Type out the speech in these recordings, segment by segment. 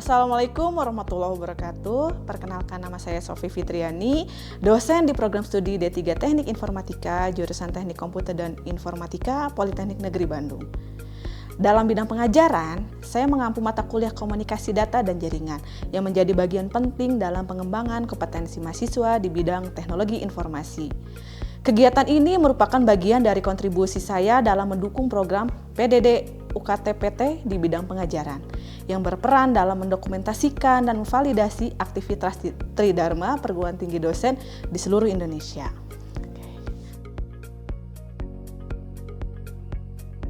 Assalamualaikum warahmatullahi wabarakatuh. Perkenalkan, nama saya Sofi Fitriani, dosen di program studi D3 Teknik Informatika, jurusan Teknik Komputer dan Informatika, Politeknik Negeri Bandung. Dalam bidang pengajaran, saya mengampu mata kuliah komunikasi data dan jaringan yang menjadi bagian penting dalam pengembangan kompetensi mahasiswa di bidang teknologi informasi. Kegiatan ini merupakan bagian dari kontribusi saya dalam mendukung program PDD UKT-PT di bidang pengajaran yang berperan dalam mendokumentasikan dan memvalidasi aktivitas Tridharma perguruan tinggi dosen di seluruh Indonesia.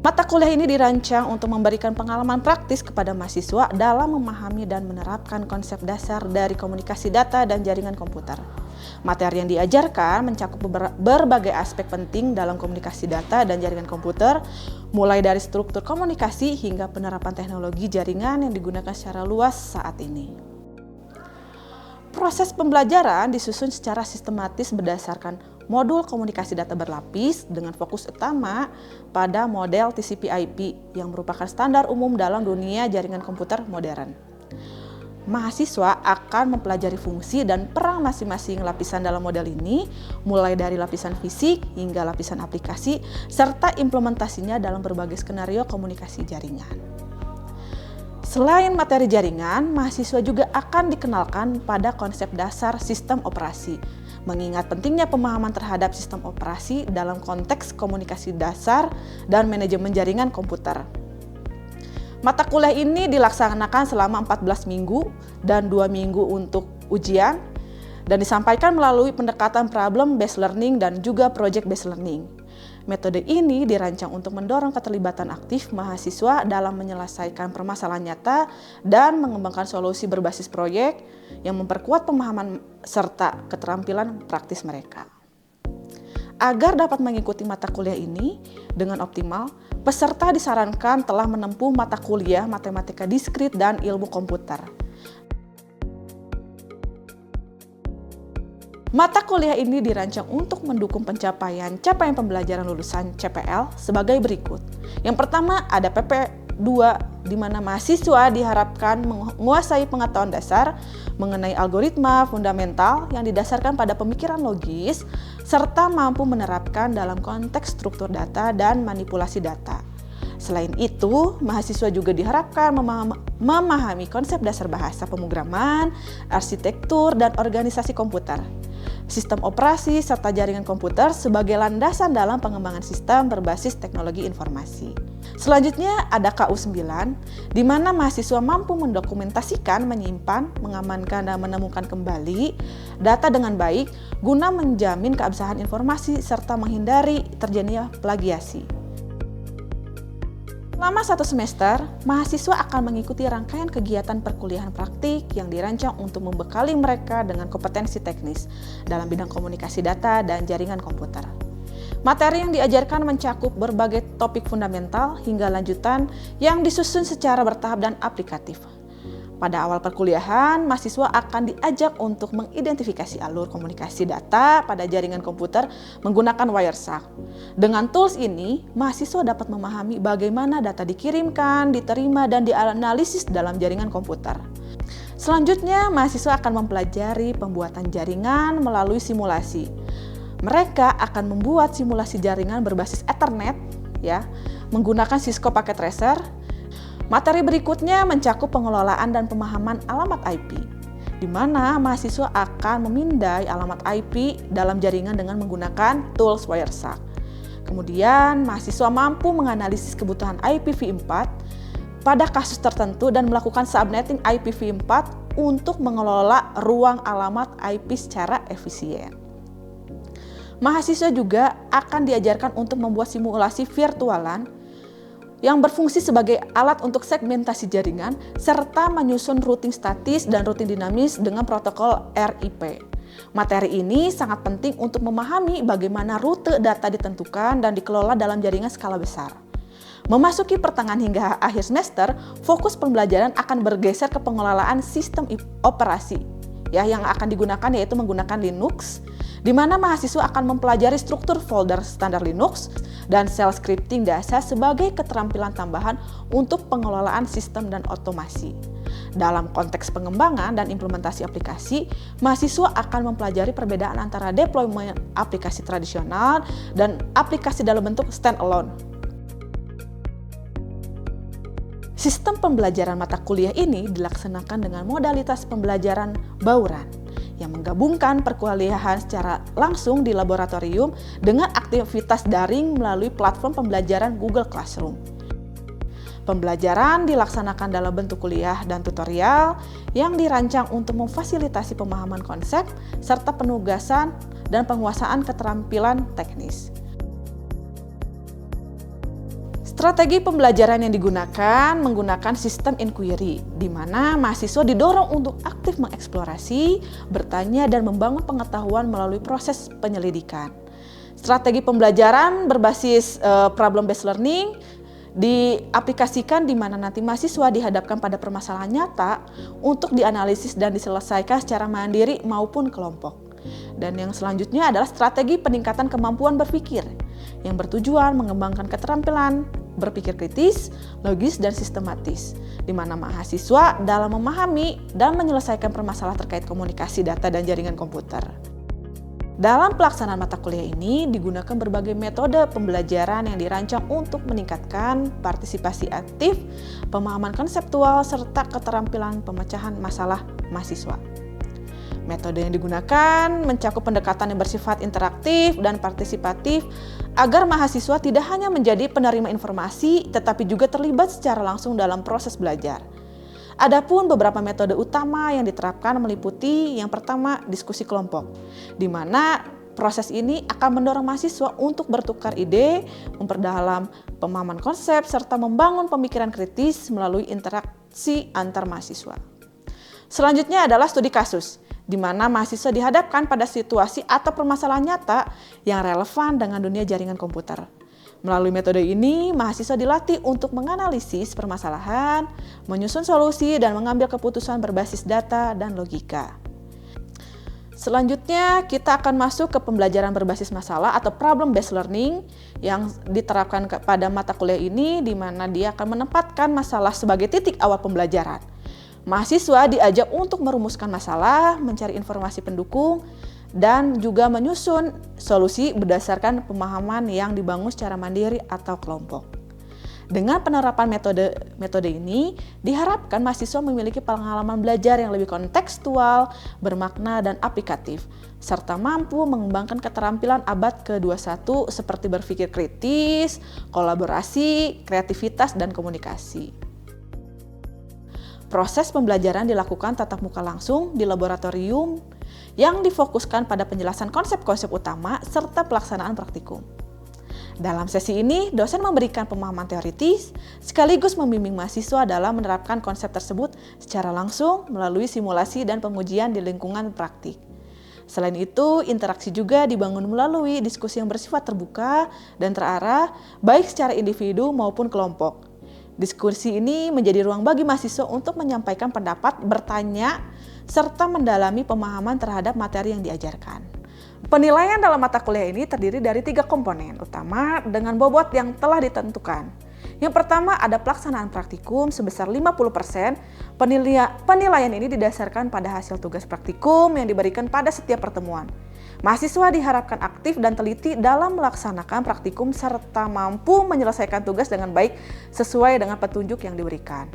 Mata kuliah ini dirancang untuk memberikan pengalaman praktis kepada mahasiswa dalam memahami dan menerapkan konsep dasar dari komunikasi data dan jaringan komputer. Materi yang diajarkan mencakup berbagai aspek penting dalam komunikasi data dan jaringan komputer, mulai dari struktur komunikasi hingga penerapan teknologi jaringan yang digunakan secara luas saat ini. Proses pembelajaran disusun secara sistematis berdasarkan modul komunikasi data berlapis dengan fokus utama pada model TCP/IP yang merupakan standar umum dalam dunia jaringan komputer modern. Mahasiswa akan mempelajari fungsi dan peran masing-masing lapisan dalam model ini, mulai dari lapisan fisik hingga lapisan aplikasi, serta implementasinya dalam berbagai skenario komunikasi jaringan. Selain materi jaringan, mahasiswa juga akan dikenalkan pada konsep dasar sistem operasi, mengingat pentingnya pemahaman terhadap sistem operasi dalam konteks komunikasi dasar dan manajemen jaringan komputer. Mata kuliah ini dilaksanakan selama 14 minggu dan 2 minggu untuk ujian dan disampaikan melalui pendekatan problem-based learning dan juga project-based learning. Metode ini dirancang untuk mendorong keterlibatan aktif mahasiswa dalam menyelesaikan permasalahan nyata dan mengembangkan solusi berbasis proyek yang memperkuat pemahaman serta keterampilan praktis mereka. Agar dapat mengikuti mata kuliah ini dengan optimal, peserta disarankan telah menempuh mata kuliah matematika diskrit dan ilmu komputer. Mata kuliah ini dirancang untuk mendukung capaian pembelajaran lulusan CPL sebagai berikut. Yang pertama ada PP2, di mana mahasiswa diharapkan menguasai pengetahuan dasar mengenai algoritma fundamental yang didasarkan pada pemikiran logis, serta mampu menerapkan dalam konteks struktur data dan manipulasi data. Selain itu, mahasiswa juga diharapkan memahami konsep dasar bahasa pemrograman, arsitektur, dan organisasi komputer, sistem operasi, serta jaringan komputer sebagai landasan dalam pengembangan sistem berbasis teknologi informasi. Selanjutnya ada KU9, di mana mahasiswa mampu mendokumentasikan, menyimpan, mengamankan, dan menemukan kembali data dengan baik guna menjamin keabsahan informasi serta menghindari terjadinya plagiasi. Selama 1 semester, mahasiswa akan mengikuti rangkaian kegiatan perkuliahan praktik yang dirancang untuk membekali mereka dengan kompetensi teknis dalam bidang komunikasi data dan jaringan komputer. Materi yang diajarkan mencakup berbagai topik fundamental hingga lanjutan yang disusun secara bertahap dan aplikatif. Pada awal perkuliahan, mahasiswa akan diajak untuk mengidentifikasi alur komunikasi data pada jaringan komputer menggunakan Wireshark. Dengan tools ini, mahasiswa dapat memahami bagaimana data dikirimkan, diterima, dan dianalisis dalam jaringan komputer. Selanjutnya, mahasiswa akan mempelajari pembuatan jaringan melalui simulasi. Mereka akan membuat simulasi jaringan berbasis Ethernet, menggunakan Cisco Packet Tracer. Materi berikutnya mencakup pengelolaan dan pemahaman alamat IP, di mana mahasiswa akan memindai alamat IP dalam jaringan dengan menggunakan tools Wireshark. Kemudian, mahasiswa mampu menganalisis kebutuhan IPv4 pada kasus tertentu dan melakukan subnetting IPv4 untuk mengelola ruang alamat IP secara efisien. Mahasiswa juga akan diajarkan untuk membuat simulasi virtualan yang berfungsi sebagai alat untuk segmentasi jaringan, serta menyusun routing statis dan routing dinamis dengan protokol RIP. Materi ini sangat penting untuk memahami bagaimana rute data ditentukan dan dikelola dalam jaringan skala besar. Memasuki pertengahan hingga akhir semester, fokus pembelajaran akan bergeser ke pengelolaan sistem operasi yang akan digunakan, yaitu menggunakan Linux, di mana mahasiswa akan mempelajari struktur folder standar Linux dan shell scripting dasar sebagai keterampilan tambahan untuk pengelolaan sistem dan otomasi. Dalam konteks pengembangan dan implementasi aplikasi, mahasiswa akan mempelajari perbedaan antara deployment aplikasi tradisional dan aplikasi dalam bentuk standalone. Sistem pembelajaran mata kuliah ini dilaksanakan dengan modalitas pembelajaran bauran yang menggabungkan perkuliahan secara langsung di laboratorium dengan aktivitas daring melalui platform pembelajaran Google Classroom. Pembelajaran dilaksanakan dalam bentuk kuliah dan tutorial yang dirancang untuk memfasilitasi pemahaman konsep serta penugasan dan penguasaan keterampilan teknis. Strategi pembelajaran yang digunakan menggunakan sistem inquiry, di mana mahasiswa didorong untuk aktif mengeksplorasi, bertanya, dan membangun pengetahuan melalui proses penyelidikan. Strategi pembelajaran berbasis problem-based learning diaplikasikan di mana nanti mahasiswa dihadapkan pada permasalahan nyata untuk dianalisis dan diselesaikan secara mandiri maupun kelompok. Dan yang selanjutnya adalah strategi peningkatan kemampuan berpikir yang bertujuan mengembangkan keterampilan berpikir kritis, logis, dan sistematis, di mana mahasiswa dalam memahami dan menyelesaikan permasalahan terkait komunikasi data dan jaringan komputer. Dalam pelaksanaan mata kuliah ini digunakan berbagai metode pembelajaran yang dirancang untuk meningkatkan partisipasi aktif, pemahaman konseptual, serta keterampilan pemecahan masalah mahasiswa. Metode yang digunakan mencakup pendekatan yang bersifat interaktif dan partisipatif agar mahasiswa tidak hanya menjadi penerima informasi tetapi juga terlibat secara langsung dalam proses belajar. Adapun beberapa metode utama yang diterapkan meliputi yang pertama diskusi kelompok, di mana proses ini akan mendorong mahasiswa untuk bertukar ide, memperdalam pemahaman konsep, serta membangun pemikiran kritis melalui interaksi antar mahasiswa. Selanjutnya adalah studi kasus, di mana mahasiswa dihadapkan pada situasi atau permasalahan nyata yang relevan dengan dunia jaringan komputer. Melalui metode ini, mahasiswa dilatih untuk menganalisis permasalahan, menyusun solusi, dan mengambil keputusan berbasis data dan logika. Selanjutnya, kita akan masuk ke pembelajaran berbasis masalah atau problem-based learning yang diterapkan pada mata kuliah ini, di mana dia akan menempatkan masalah sebagai titik awal pembelajaran. Mahasiswa diajak untuk merumuskan masalah, mencari informasi pendukung, dan juga menyusun solusi berdasarkan pemahaman yang dibangun secara mandiri atau kelompok. Dengan penerapan metode ini, diharapkan mahasiswa memiliki pengalaman belajar yang lebih kontekstual, bermakna, dan aplikatif, serta mampu mengembangkan keterampilan abad ke-21 seperti berpikir kritis, kolaborasi, kreativitas, dan komunikasi. Proses pembelajaran dilakukan tatap muka langsung di laboratorium yang difokuskan pada penjelasan konsep-konsep utama serta pelaksanaan praktikum. Dalam sesi ini, dosen memberikan pemahaman teoritis sekaligus membimbing mahasiswa dalam menerapkan konsep tersebut secara langsung melalui simulasi dan pengujian di lingkungan praktik. Selain itu, interaksi juga dibangun melalui diskusi yang bersifat terbuka dan terarah, baik secara individu maupun kelompok. Diskusi ini menjadi ruang bagi mahasiswa untuk menyampaikan pendapat, bertanya, serta mendalami pemahaman terhadap materi yang diajarkan. Penilaian dalam mata kuliah ini terdiri dari 3 komponen utama dengan bobot yang telah ditentukan. Yang pertama ada pelaksanaan praktikum sebesar 50%. Penilaian ini didasarkan pada hasil tugas praktikum yang diberikan pada setiap pertemuan. Mahasiswa diharapkan aktif dan teliti dalam melaksanakan praktikum serta mampu menyelesaikan tugas dengan baik sesuai dengan petunjuk yang diberikan.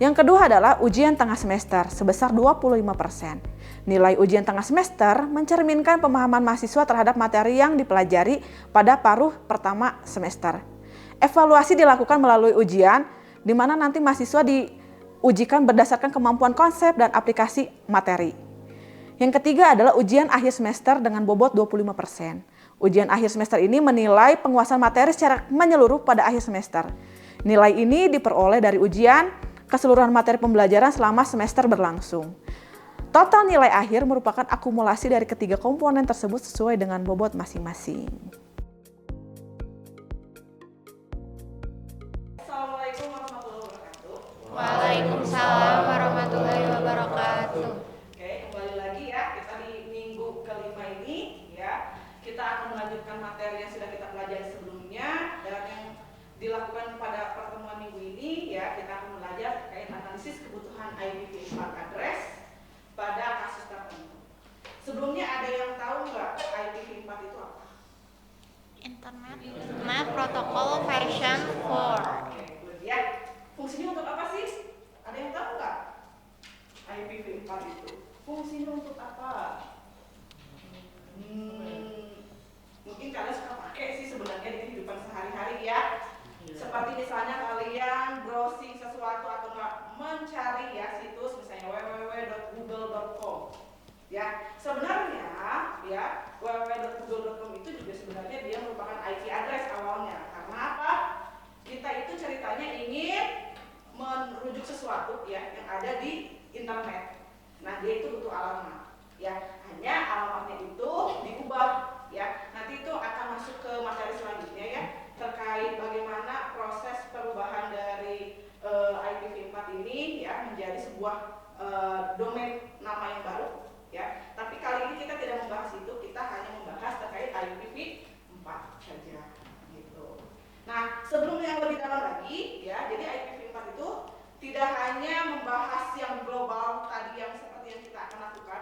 Yang kedua adalah ujian tengah semester sebesar 25%. Nilai ujian tengah semester mencerminkan pemahaman mahasiswa terhadap materi yang dipelajari pada paruh pertama semester. Evaluasi dilakukan melalui ujian, di mana nanti mahasiswa diujikan berdasarkan kemampuan konsep dan aplikasi materi. Yang ketiga adalah ujian akhir semester dengan bobot 25%. Ujian akhir semester ini menilai penguasaan materi secara menyeluruh pada akhir semester. Nilai ini diperoleh dari ujian keseluruhan materi pembelajaran selama semester berlangsung. Total nilai akhir merupakan akumulasi dari ketiga komponen tersebut sesuai dengan bobot masing-masing. Assalamualaikum warahmatullahi wabarakatuh. Waalaikumsalam warahmatullahi wabarakatuh. Oke, kembali lagi ya, kita di minggu kelima ini ya. Kita akan melanjutkan materi yang sudah kita pelajari sebelumnya dan yang dilakukan pada pertemuan minggu ini ya, kita akan belajar terkait analisis kebutuhan Ethernet Protocol version 4. Oke, good ya. Fungsinya untuk apa sih? Ada yang tahu nggak? IPv4 itu fungsinya untuk apa? Mungkin kalian suka pakai sih sebenarnya di kehidupan sehari-hari ya. Seperti misalnya kalian browsing sesuatu atau nggak mencari ya situs misalnya www.google.com. Ya, sebenarnya ya www.google.com itu juga sebenarnya dia merupakan IP address awalnya. Karena apa? Kita itu ceritanya ingin merujuk sesuatu ya yang ada di internet. Nah, dia itu butuh alamat. Ya, hanya alamatnya itu diubah ya. Nanti itu akan masuk ke materi selanjutnya ya terkait bagaimana proses perubahan dari IPv4 ini ya menjadi sebuah domain nama yang baru ya. Tapi kali ini kita tidak membahas itu, kita hanya membahas terkait IPv4 saja gitu. Nah, sebelum yang lebih dalam lagi ya, jadi IPv4 itu tidak hanya membahas yang global tadi yang seperti yang kita akan lakukan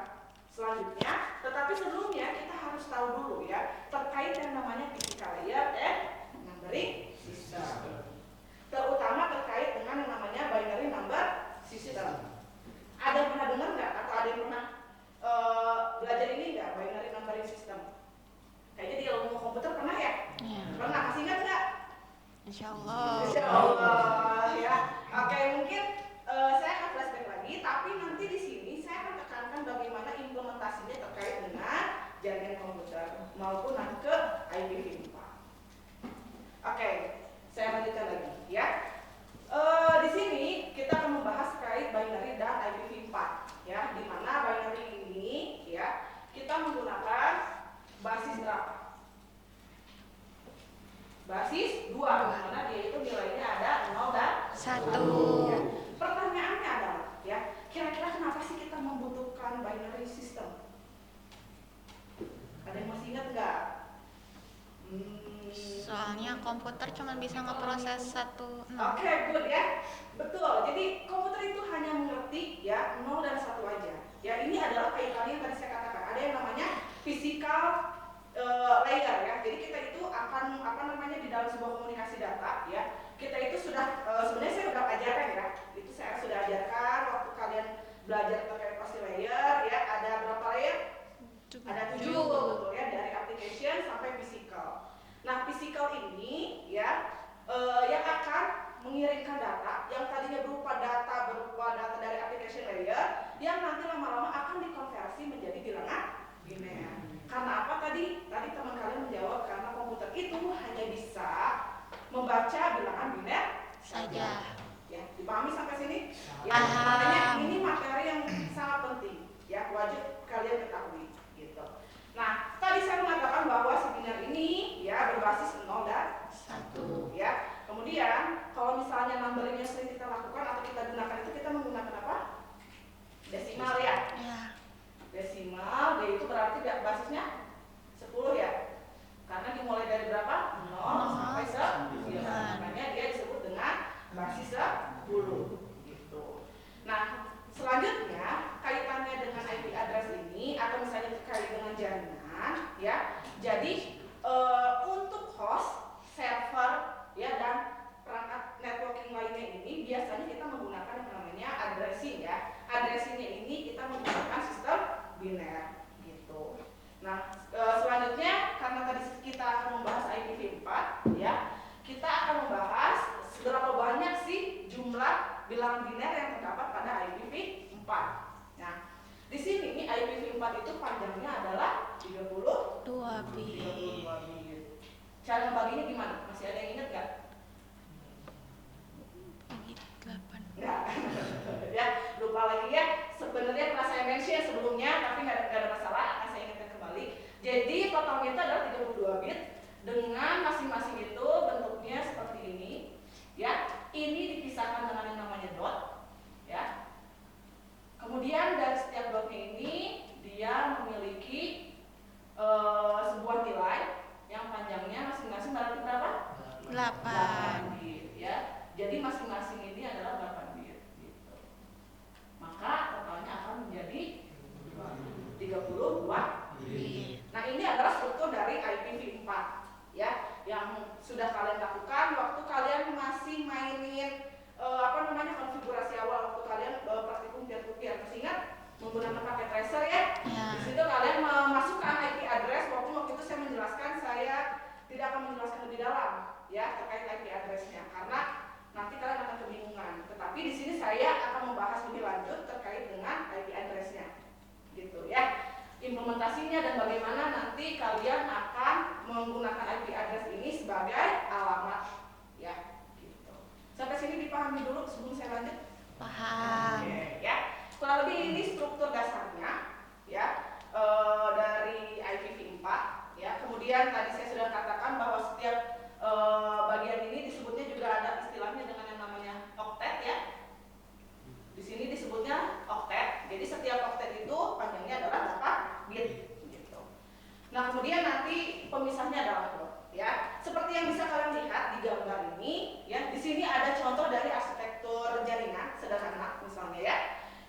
selanjutnya, tetapi sebelumnya kita harus tahu dulu ya terkait yang namanya physical layer and numbering system, terutama terkait dengan yang namanya binary number system. Ada yang pernah dengar nggak atau ada yang pernah belajar ini nggak, binary numbering system? Kayaknya di ilmu komputer pernah ya? Pernah, masih ingat nggak? Insya Allah. Insya Allah ya. Oke, mungkin saya akan flashback lagi, tapi nanti di sini saya akan tekankan bagaimana implementasinya terkait dengan jaringan komputer maupun nanti ke IPv4. Oke, saya lanjutkan lagi ya. Di sini kita akan membahas terkait binary dan IPv4 ya, di mana binary ini ya kita menggunakan basis berapa? Basis 2, karena dia itu nilainya ada 0 dan 1. Ya. Pertanyaannya adalah ya, kira-kira kenapa sih kita membutuhkan binary system? Ada yang masih ingat nggak? Soalnya komputer cuma bisa ngeproses 1. Oke, good ya. Betul. Jadi komputer itu hanya mengerti ya 0 dan 1 aja. Ya, ini adalah kaitannya yang tadi saya katakan. Ada yang namanya physical layer ya. Jadi kita itu akan di dalam sebuah komunikasi data ya. Kita itu sudah sebenarnya saya sudah ajarkan ya. Itu saya sudah ajarkan waktu kalian belajar terkait pasti layer ya. Ada berapa layer? Ada 7 betul ya, dari application sampai physical. Nah, physical ini ya yang akan mengirimkan data yang tadinya berupa data dari application layer yang nanti lama-lama akan dikonversi menjadi bilangan biner. Karena apa tadi? Tadi teman kalian menjawab karena komputer itu hanya bisa membaca bilangan biner saja. Ya, dipahami sampai sini? Ya, makanya ini materi yang sangat penting ya, wajib kalian ketahui gitu. Nah, tadi saya mengatakan bahwa si biner ini ya berbasis 0 dan 1 ya. Kemudian kalau misalnya numbering yang sering kita lakukan atau kita gunakan itu kita menggunakan apa? Desimal ya. Desimal, dia itu berarti basisnya 10 ya. Karena dimulai dari berapa? 0 sampai 9. Makanya dia disebut dengan basis 10 gitu. Nah, selanjutnya kaitannya dengan IP address ini atau misalnya terkait dengan jaringan ya. Jadi untuk host, server ya dan perangkat networking lainnya ini biasanya kita menggunakan yang namanya addressing ya. Addressingnya ini kita menggunakan sistem biner gitu. Nah, selanjutnya karena tadi kita akan membahas IPv4 ya, kita akan membahas seberapa banyak sih jumlah bilangan biner yang terdapat pada IPv4. Nah, di sini IPv4 itu panjangnya adalah 32 bit. Cara membaginya gimana? Masih ada yang ingat nggak? Bagi 8. Nggak. Ya, lupa lagi ya. Sebenarnya pernah saya mention sebelumnya, tapi nggak ada masalah. Akan saya ingatkan kembali. Jadi totalnya itu adalah 32 bit dengan masing-masing itu bentuknya seperti ini. Ya, ini dipisahkan dengan yang namanya dot. Ya. Kemudian dari setiap dotnya ini dia memiliki sebuah nilai yang panjangnya masing-masing berarti berapa? 8 bit ya. Jadi masing-masing ini adalah 8 bit gitu. Maka totalnya akan menjadi 32 bit. Nah, ini adalah struktur dari IPv4 ya yang sudah menjelaskan lebih dalam ya terkait IP address-nya karena nanti kalian akan kebingungan. Tetapi di sini saya akan membahas lebih lanjut terkait dengan IP address-nya, gitu ya. Implementasinya dan bagaimana nanti kalian akan menggunakan IP address ini sebagai alamat, ya. Gitu. Sampai sini dipahami dulu sebelum saya lanjut. Paham. Oke, ya. Kurang lebih ini struktur dasarnya, ya, dari IPv4, ya. Kemudian tadi saya sudah katakan bahwa setiap bagian ini disebutnya juga ada istilahnya dengan yang namanya oktet ya. Di sini disebutnya oktet. Jadi setiap oktet itu panjangnya adalah 8 bit gitu. Nah, kemudian nanti pemisahnya adalah dot ya. Seperti yang bisa kalian lihat di gambar ini ya. Di sini ada contoh dari arsitektur jaringan sederhana misalnya ya.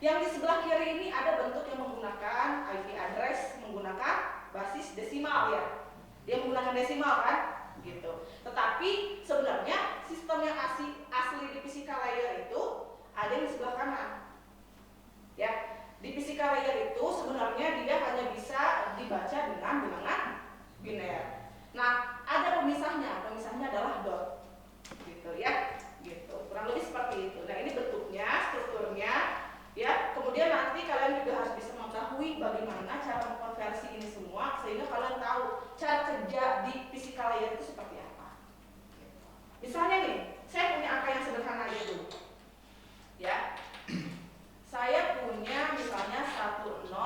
Yang di sebelah kiri ini ada bentuk yang menggunakan IP address menggunakan basis desimal ya. Dia menggunakan desimal kan? Gitu. Tetapi sebenarnya sistem yang asli di physical layer itu ada yang di sebelah kanan. Ya, di physical layer itu sebenarnya dia hanya bisa dibaca dengan bilangan biner. Nah, ada pemisahnya. Pemisahnya adalah dot. Gitu ya. Gitu. Kurang lebih seperti itu. Nah, ini bentuknya, strukturnya ya. Kemudian nanti kalian juga harus bisa mengetahui bagaimana cara mengkonversi ini semua sehingga kalian tahu cara kerja di physical layer itu seperti apa. Gitu. Misalnya nih, saya punya angka yang sederhana aja dulu. Ya. Saya punya misalnya 1011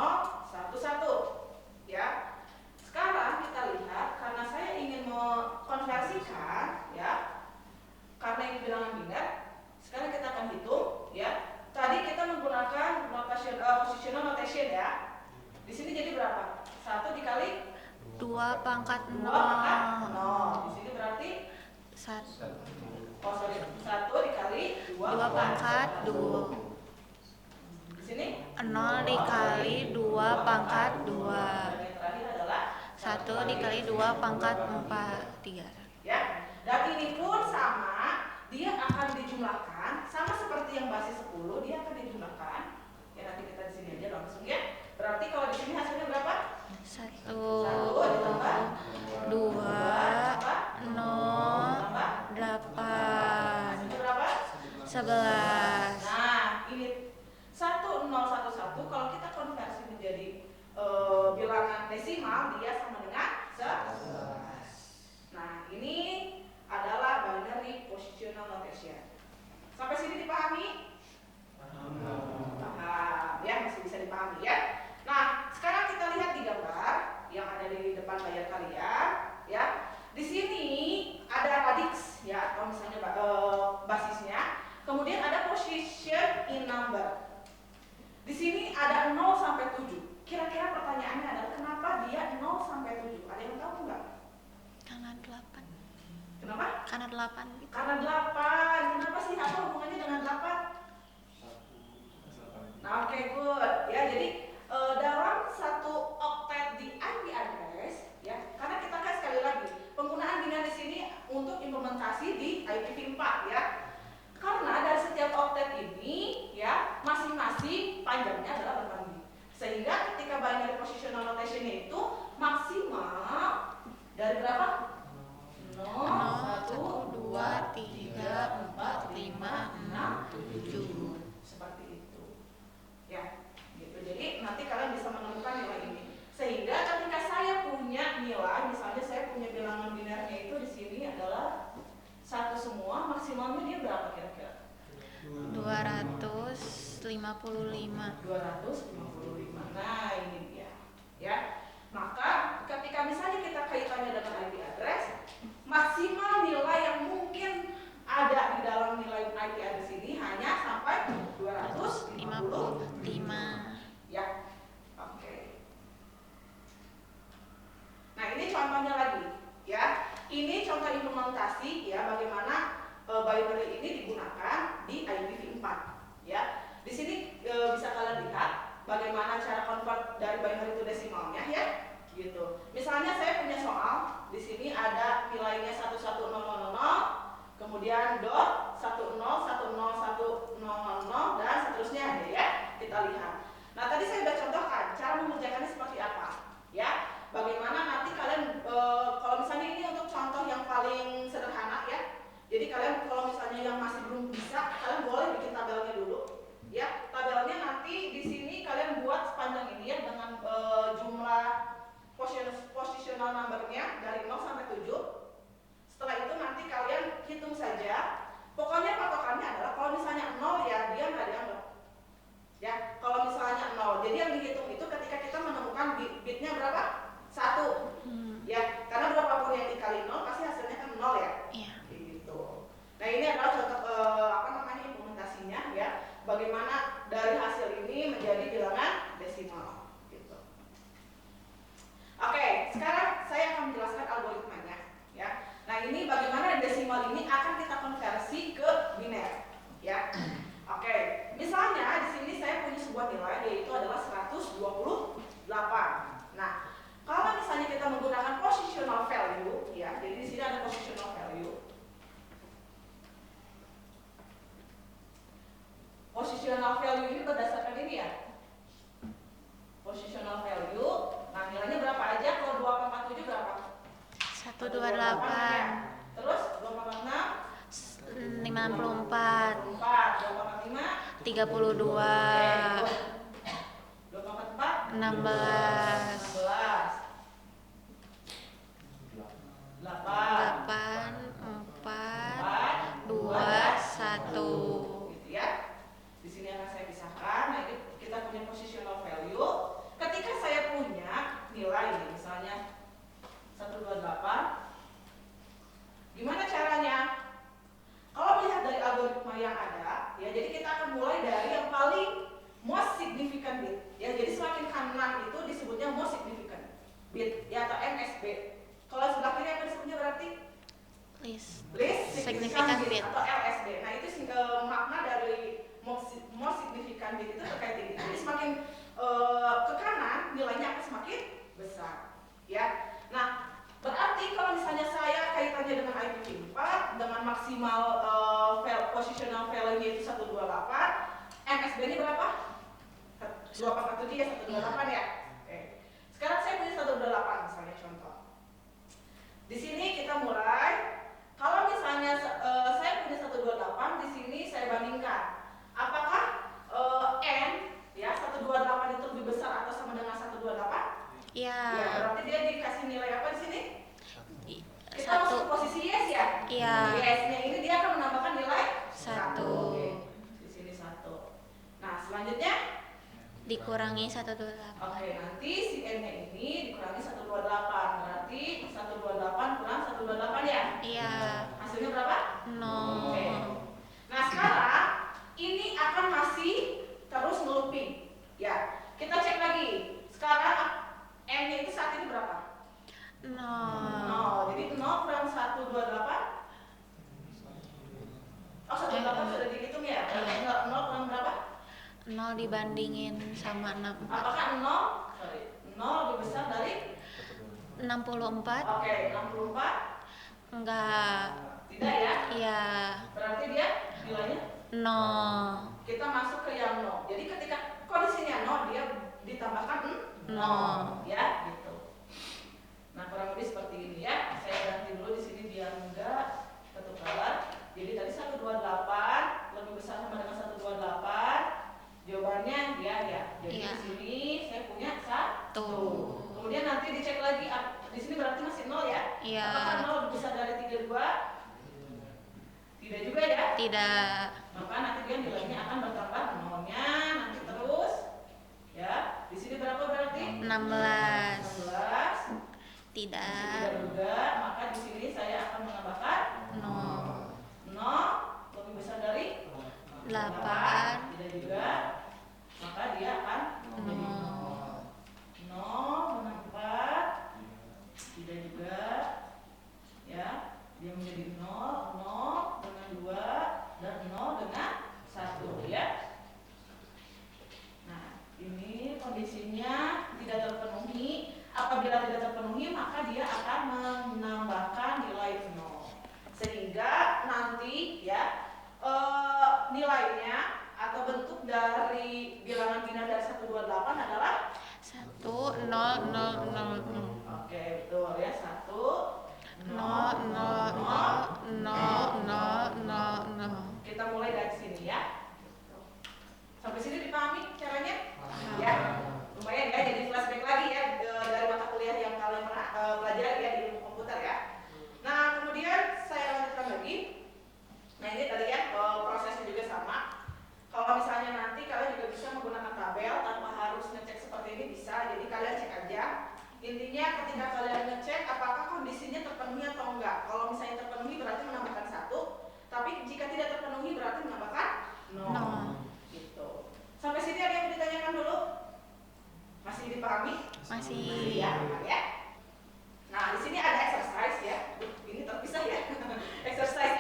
ya. Sekarang kita lihat karena saya ingin mengkonversikan ya. Karena ini bilangan biner, sekarang kita akan hitung ya. Tadi kita menggunakan positional notation ya. Di sini jadi berapa? 1 dikali 2 pangkat 0. 2 pangkat 0. Di sini berarti 1 dikali 2 pangkat 2. Di sini 0 dikali 2 pangkat 2. Dan yang terakhir adalah 1 dikali 2 pangkat 4. 3. ya. Dan ini pun sama, dia akan dijumlahkan sama seperti yang basis 10, dia akan dijumlahkan. Ya nanti kita di sini aja langsung ya. Berarti kalau di sini hasilnya berapa? 1 ditambah 2 0 tambah 8 hasilnya berapa? 11. Nah, ini 1011 kalau kita konversi menjadi bilangan desimal dia sama dengan 11. Nah, ini adalah binary positional notation. Sampai sini dipahami? Paham ya, masih bisa dipahami ya. Nah, sekarang kita lihat di gambar yang ada di depan layar kalian ya. Di sini ada radix ya, atau misalnya basisnya. Kemudian ada position in number. Di sini ada 0 sampai 7. Kira-kira pertanyaannya adalah kenapa dia 0 sampai 7? Ada yang tahu nggak? Karena 8. Kenapa? Karena 8 gitu. Karena 8. Kenapa sih? Apa hubungannya dengan 8? Nah, oke, good. Ya, jadi dalam satu oktet di IP address, ya, karena kita kan sekali lagi penggunaan biner di sini untuk implementasi di IPv4, ya. Karena dari setiap oktet ini, ya, masing-masing panjangnya adalah 8 bit. Sehingga ketika binary positional notation itu maksimal dari berapa? 0, 1, 2, 3, 4, 5, 6, 7. Seperti itu. Ya, gitu. Jadi nanti kalian bisa menemukan nilai ini. Sehingga ketika saya punya nilai, misalnya saya punya bilangan binernya itu di sini adalah 1 semua, maksimalnya dia berapa kira-kira? 255. 255. Nah, ini dia. Ya. Maka ketika misalnya kita kaitannya dengan IP address, maksimal nilai yang mungkin ada di dalam nilai IP address ini hanya sampai 255. Ya. Oke. Nah, ini contohnya lagi, ya. Ini contoh implementasi ya bagaimana binary ini digunakan di IPv4, ya. Di sini bisa kalian lihat bagaimana cara convert dari binary itu desimalnya ya. Gitu. Misalnya saya punya soal, di sini ada nilainya 11000, kemudian dot 10101000 dan seterusnya ada ya. Kita lihat. Nah, tadi saya sudah contohkan cara mengerjakannya seperti apa, ya. Bagaimana nanti kalian kalau misalnya ini untuk contoh yang Jadi kalian kalau misalnya yang masih belum bisa, kalian boleh bikin tabelnya dulu. Ya, tabelnya nanti di sini kalian buat sepanjang ini ya dengan jumlah positional numbernya dari 0 sampai 7. Setelah itu nanti kalian hitung saja. Pokoknya patokannya adalah kalau misalnya 0 ya dia nggak dianggap. Ya, kalau misalnya 0, jadi yang dihitung itu ketika kita menemukan bitnya berapa? 1. Ya, karena berapapun yang dikali 0 pasti hasilnya kan 0 ya. Iya. Gitu. Nah, ini adalah contoh implementasinya ya. Bagaimana dari hasil ini menjadi bilangan desimal gitu. Oke, sekarang saya akan menjelaskan algoritmanya ya. Nah, ini bagaimana desimal ini akan kita konversi ke biner ya. Oke, misalnya di sini saya punya sebuah nilai yaitu adalah 128. Nah, kalau misalnya kita menggunakan positional value ya, jadi di sini ada positional value. Positional value ini berdasarkan ini ya. Positional value, nah nilainya berapa aja? Kalau 247 berapa? 128. Terus 246 54. 245 32. 244 16. 8 4 2 1. gitu ya. Di sini akan saya pisahkan. Nah, ini kita punya positional value. Ketika saya punya nilai ini misalnya 128, gimana caranya? Kalau melihat dari algoritma yang ada, ya jadi kita akan mulai dari yang paling most significant bit. Ya, jadi semakin kanan itu disebutnya most significant bit, ya atau MSB. Kalau sebelah kiri apa disebutnya berarti? Least Least significant bit. atau LSB. Nah, itu makna dari most significant bit itu terkait ini. Jadi semakin ke kanan nilainya akan semakin besar. Ya. Nah, berarti kalau misalnya saya kaitannya dengan IPv4 dengan maksimal positional value-nya itu 128, MSB-nya berapa? 247 ya, 128 ya. Oke. Sekarang saya punya 128 misalnya contoh. Di sini kita mulai. Kalau misalnya saya punya 128, di sini saya bandingkan. Apakah N ya 128 itu lebih besar atau sama dengan 128? Iya. Ya, berarti dia dikasih nilai apa di sini? Kita 1. masuk posisi yes ya? Iya. Yes-nya ini dia akan menambahkan nilai 1. Oke. Di sini 1. Nah, selanjutnya Dikurangi 128. oke, nanti si N-nya ini dikurangi 128. Berarti 128 kurang 128 ya? Iya. Hasilnya berapa? 0. Oke. Nah, sekarang ini akan masih terus looping. Ya, kita cek lagi. Sekarang N-nya itu saat ini berapa? 0. 0. Jadi 0 kurang 128. Oh, 128 sudah dihitung ya? Berarti 0 kurang berapa? 0 dibandingin sama 64. Apakah 0 lebih besar dari? 64? Oke, 64? Enggak. Tidak ya? Iya. Berarti dia nilainya? 0. Kita masuk ke yang 0. Jadi ketika kondisinya 0, dia ditambahkan 0. Ya, gitu. Nah, kurang lebih seperti ini ya. Saya ganti dulu di sini biar enggak ketukaran. Jadi tadi 128 lebih besar sama dengan 128. Jawabannya ya. Jadi Iya. di sini saya punya 1. 1. Kemudian nanti dicek lagi di sini berarti masih 0 ya? Iya. Apakah 0 lebih besar dari 32? Tidak juga ya? Tidak. Maka nanti dia nilainya akan bertambah 0-nya nanti terus. Ya, di sini berapa berarti? 16. 16. Tidak. Tidak juga, maka di sini saya akan menambahkan 0. 0 lebih besar dari 8. Tidak juga, maka dia akan menjadi 0. 0 dengan 4. Tidak juga. Ya, dia menjadi 0, 0 dengan 2 dan 0 dengan 1 ya. Nah, ini kondisinya tidak terpenuhi. Apabila tidak terpenuhi, maka dia akan menambahkan nilai 0. Sehingga nanti ya nilainya atau bentuk dari bilangan biner dari 128 adalah 1 0 0 0 0. Oke, betul ya. 1 0 0 0 0 0 Sampai sini dipahami caranya? Ya, lumayan ya, jadi flashback lagi ya dari mata kuliah yang kalian pernah pelajari ya di ilmu komputer ya. Nah, kemudian saya lanjutkan lagi. Nah, ini tadi ya prosesnya juga sama. Kalau misalnya nanti kalian juga bisa menggunakan tabel tanpa harus ngecek seperti ini bisa. Jadi kalian cek aja. Intinya ketika kalian ngecek apakah kondisinya terpenuhi atau enggak. Kalau misalnya terpenuhi berarti menambahkan 1. Tapi jika tidak terpenuhi berarti menambahkan 0. Gitu. Sampai sini ada yang ditanyakan dulu? Masih dipahami? Masih. Ya, ya. Nah, di sini ada exercise ya. Ini terpisah ya. Exercise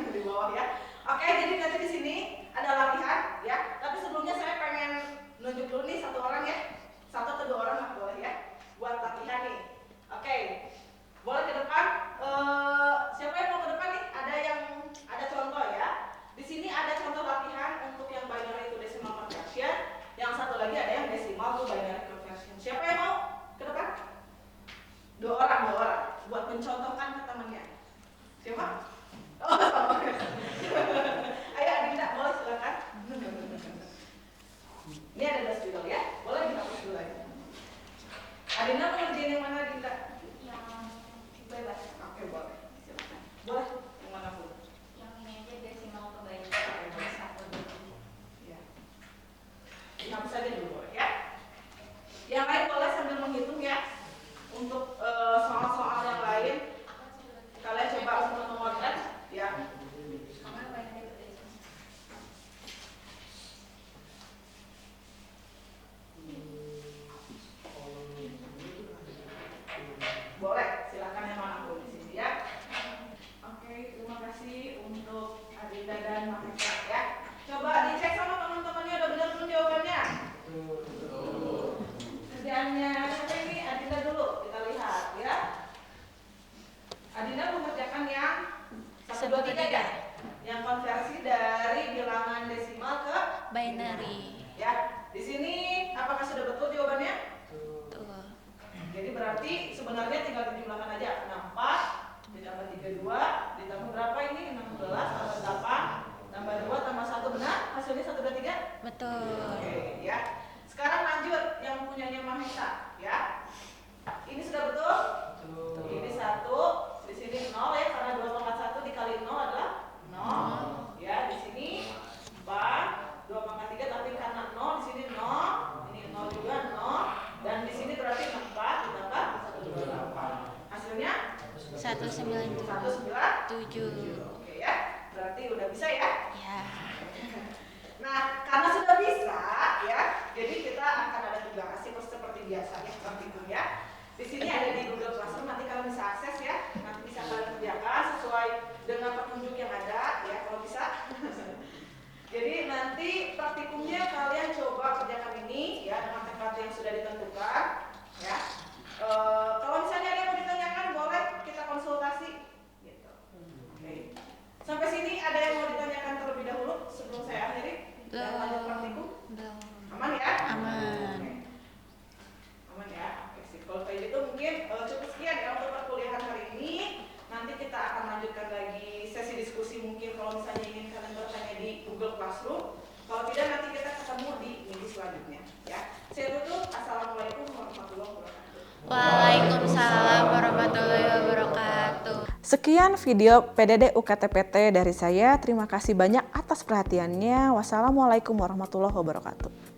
di bawah ya. Oke, jadi nanti di sini ada latihan ya. Tapi sebelumnya saya pengen nunjuk dulu nih satu orang ya. 1 atau 2 orang lah boleh ya. Buat latihan nih. Oke. Boleh ke depan. Siapa yang mau ke depan nih? Ada contoh ya. Di sini ada contoh latihan untuk yang binary to decimal conversion. Yang satu lagi ada yang decimal to binary conversion. Siapa yang mau ke depan? 2 orang buat mencontohkan ke temannya. Siapa? Oh, sama. Ayo Adinda, boleh silakan. Ini ada spidol ya, boleh dihapus dulu aja. Adinda mau ngerjain yang mana Adinda? Yang bebas. Oke, boleh. Silakan. Boleh, yang mana pun. Yang ini aja desimal ke binary. Ya. Dihapus aja dulu boleh ya. Yang lain boleh sambil menghitung ya. Untuk soal-soal yang lain kalian coba untuk memotret ya. Boleh, silakan yang manapun di sini ya. Oke, terima kasih untuk Adinda dan Mahesa ya. Coba dicek sama teman-temannya udah benar belum jawabannya. Kerjaannya siapa ini? Adinda dulu, kita lihat ya. Adinda mengerjakan yang 1, 2, 3 ya? Yang konversi dari bilangan desimal ke Binary. ya. Di sini apakah sudah betul jawabannya? Tuh. Jadi berarti sebenarnya tinggal dijumlahkan aja. 64 ditambah 32 ditambah berapa ini? 16 tambah 8 tambah 2 tambah 1 benar? Hasilnya 1, 2, 3? Betul. Oke ya. Sekarang lanjut yang punyanya Mahesa ya. Ini sudah betul? Ini 1, di sini 0 ya karena 2 pangkat 1 dikali 0 adalah 0. Ya, di sini 4, 2 pangkat 3 tapi karena 0 di sini 0, ini 0 juga 0 dan di sini berarti 4 ditambah 128. Hasilnya 197. Oke ya. Berarti udah bisa ya? Ya. Nah, karena sudah bisa ya, jadi kita akan ada tugas seperti biasa ya, praktikum ya. Di sini ada di Google Classroom, nanti kalian bisa akses ya, nanti bisa kalian kerjakan sesuai dengan petunjuk yang ada ya, kalau bisa. Jadi nanti praktikumnya kalian coba kerjakan ini ya dengan tempat yang sudah ditentukan ya. Kalau misalnya ada yang mau ditanyakan, boleh kita konsultasi. Gitu. Oke. Sampai sini ada yang mau ditanyakan terlebih dahulu sebelum saya akhiri dan lanjut praktikum? Belum. Aman ya? Aman. Oke. Aman ya? Oke sih. Kalau kayak gitu mungkin cukup sekian ya untuk perkuliahan hari ini. Nanti kita akan lanjutkan lagi sesi diskusi mungkin kalau misalnya ingin kalian bertanya di Google Classroom. Kalau tidak nanti kita ketemu di minggu selanjutnya ya. Saya tutup. Assalamualaikum warahmatullahi wabarakatuh. Waalaikumsalam warahmatullahi wabarakatuh. Sekian video PDD UKTPT dari saya. Terima kasih banyak atas perhatiannya. Wassalamualaikum warahmatullahi wabarakatuh.